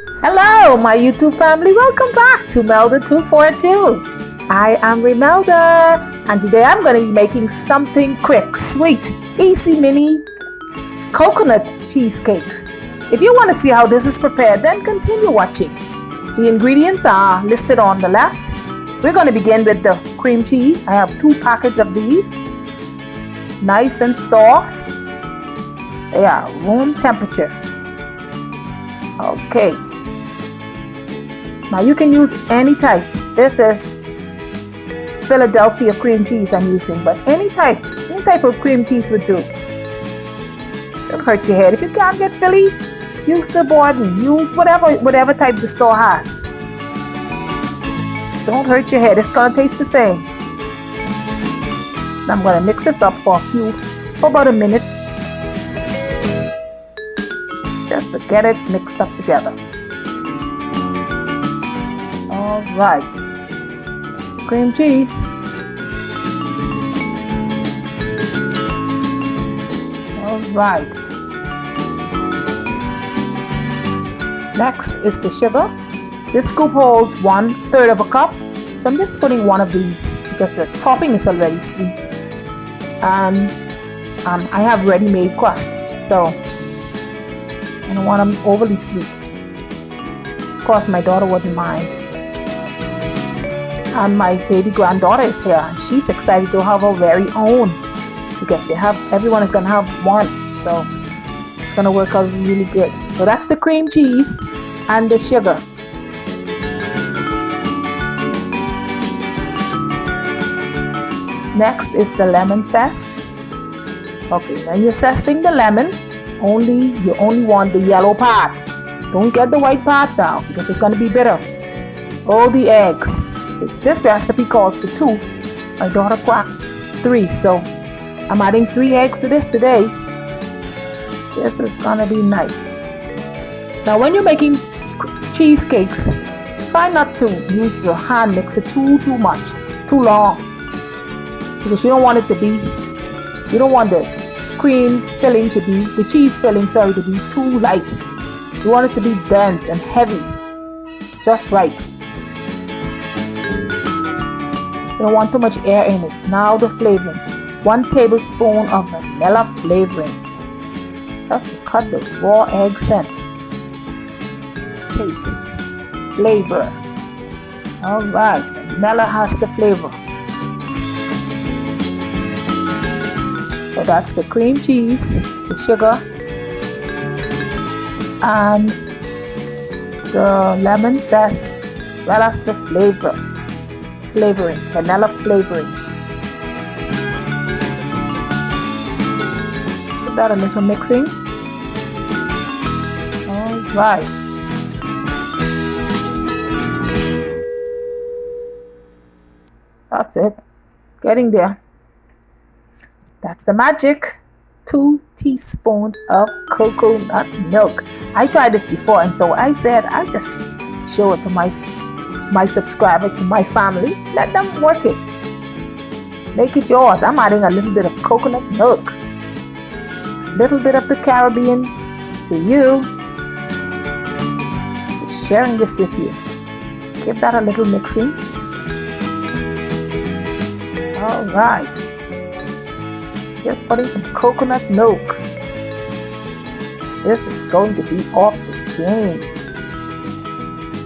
Hello, my YouTube family. Welcome back to Melda 242. I am Melda, and today I'm going to be making something quick, sweet, easy mini coconut cheesecakes. If you want to see how this is prepared, then continue watching. The ingredients are listed on the left. We're going to begin with the cream cheese. I have 2 packets of these. Nice and soft. They are room temperature. Okay. Now you can use any type. This is Philadelphia cream cheese I'm using, but any type of cream cheese would do. Don't hurt your head. If you can't get Philly, use the Borden. Use whatever type the store has. Don't hurt your head. It's gonna taste the same. Now I'm gonna mix this up for about a minute, just to get it mixed up together. All right, cream cheese. All right. Next is the sugar. This scoop holds 1/3 of a cup, so I'm just putting one of these because the topping is already sweet, and I have ready-made crust, so I don't want them overly sweet. Of course, my daughter wouldn't mind. And my baby granddaughter is here, and she's excited to have her very own because everyone is gonna have one, so it's gonna work out really good. So that's the cream cheese and the sugar. Next is the lemon zest. Okay, when you're zesting the lemon, you only want the yellow part. Don't get the white part now because it's gonna be bitter. All the eggs. This recipe calls for 2. My daughter cracked 3, so I'm adding 3 eggs to this today. This is gonna be nice. Now when you're making cheesecakes, try not to use the hand mixer too much, too long, because you don't want the cheese filling to be too light. You want it to be dense and heavy, just right. You don't want too much air in it. Now the flavoring. 1 tablespoon of vanilla flavoring, just to cut the raw egg scent. Taste, flavor. All right, vanilla has the flavor. So that's the cream cheese, the sugar, and the lemon zest, as well as the flavoring, vanilla flavoring. Give that a little mixing. All right. That's it. Getting there. That's the magic. 2 teaspoons of coconut milk. I tried this before, and so I said I'll just show it to my subscribers, to my family. Let them work it. Make it yours. I'm adding a little bit of coconut milk, a little bit of the Caribbean to you. Just sharing this with you. Give that a little mixing. All right. Just putting some coconut milk. This is going to be off the chains.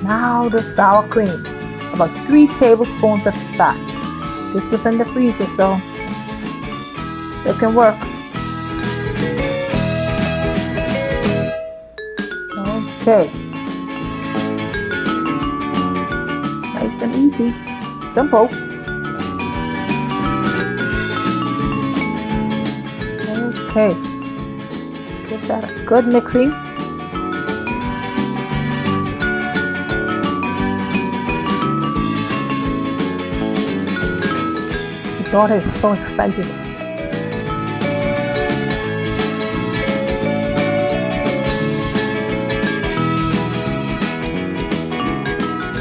Now the sour cream, about 3 tablespoons of that. This was in the freezer, so still can work. Okay. Nice and easy, simple. Okay, give that a good mixing. My daughter is so excited.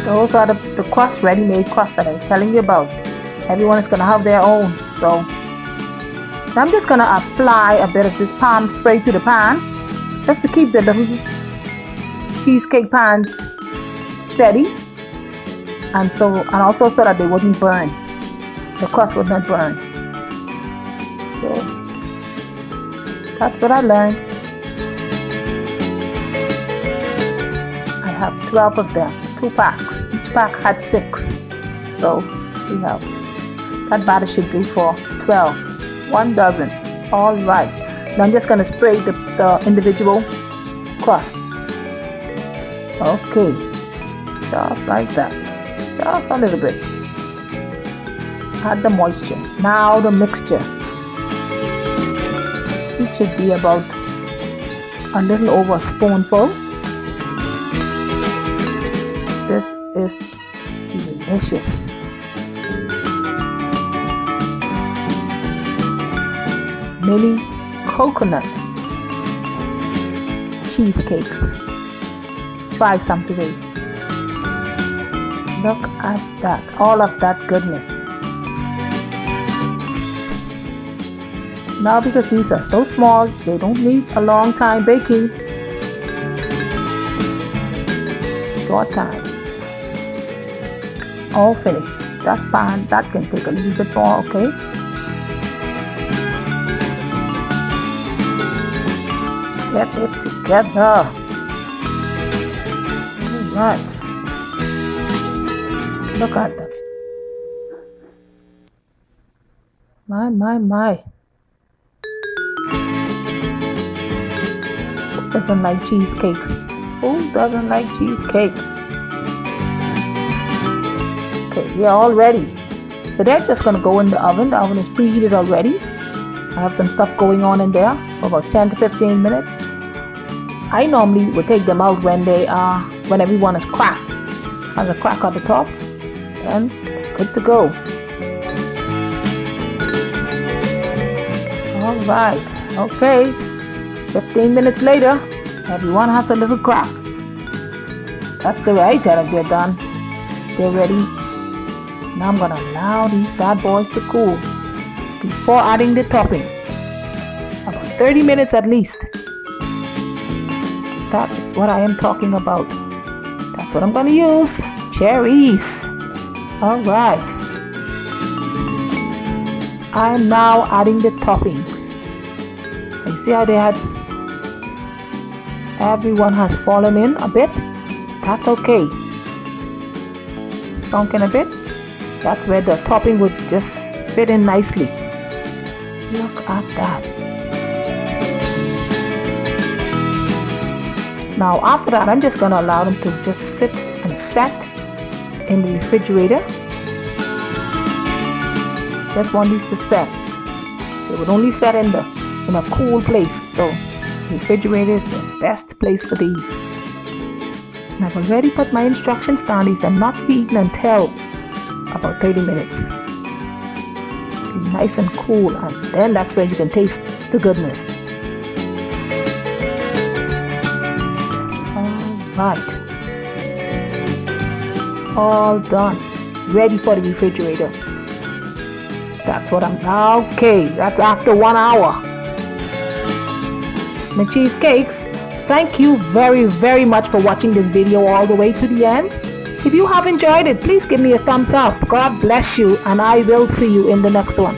Those are the crust, ready-made crust that I was telling you about. Everyone is going to have their own. So I'm just going to apply a bit of this palm spray to the pans, just to keep the little cheesecake pans steady, and also so that they wouldn't burn. The crust would not burn. So that's what I learned. I have 12 of them, 2 packs. Each pack had 6. So we have that batter should do for 12. 1 dozen. All right. Now I'm just going to spray the individual crust. Okay. Just like that. Just a little bit. Add the moisture. Now the mixture. It should be about a little over a spoonful. This is delicious. Mini coconut cheesecakes. Try some today. Look at that. All of that goodness. Now because these are so small, they don't need a long time baking. Short time. All finished. That pan, that can take a little bit more, okay? Get it together. Alright. Look at them. My. Who doesn't like cheesecakes? Who doesn't like cheesecake? Okay, we are all ready. So they're just gonna go in the oven. The oven is preheated already. I have some stuff going on in there for about 10 to 15 minutes. I normally would take them out when everyone is cracked. Has a crack at the top, and good to go. All right, okay. 15 minutes later, everyone has a little crack. That's the way I tell them they're done. They're ready. Now I'm gonna allow these bad boys to cool before adding the topping. About 30 minutes at least. That is what I am talking about. That's what I'm gonna use. Cherries. All right. I'm now adding the toppings. You see how everyone has fallen in a bit? That's okay. Sunk in a bit. That's where the topping would just fit in nicely. Look at that. Now after that, I'm just gonna allow them to just sit and set in the refrigerator. Just want these to set. They would only set in a cool place, so the refrigerator is the best place for these. And I've already put my instructions down. These are not to be eaten until about 30 minutes. Be nice and cool, and then that's where you can taste the goodness. Right. All done. Ready for the refrigerator. That's what okay, that's after 1 hour. It's my cheesecakes. Thank you very, very much for watching this video all the way to the end. If you have enjoyed it, please give me a thumbs up. God bless you, and I will see you in the next one.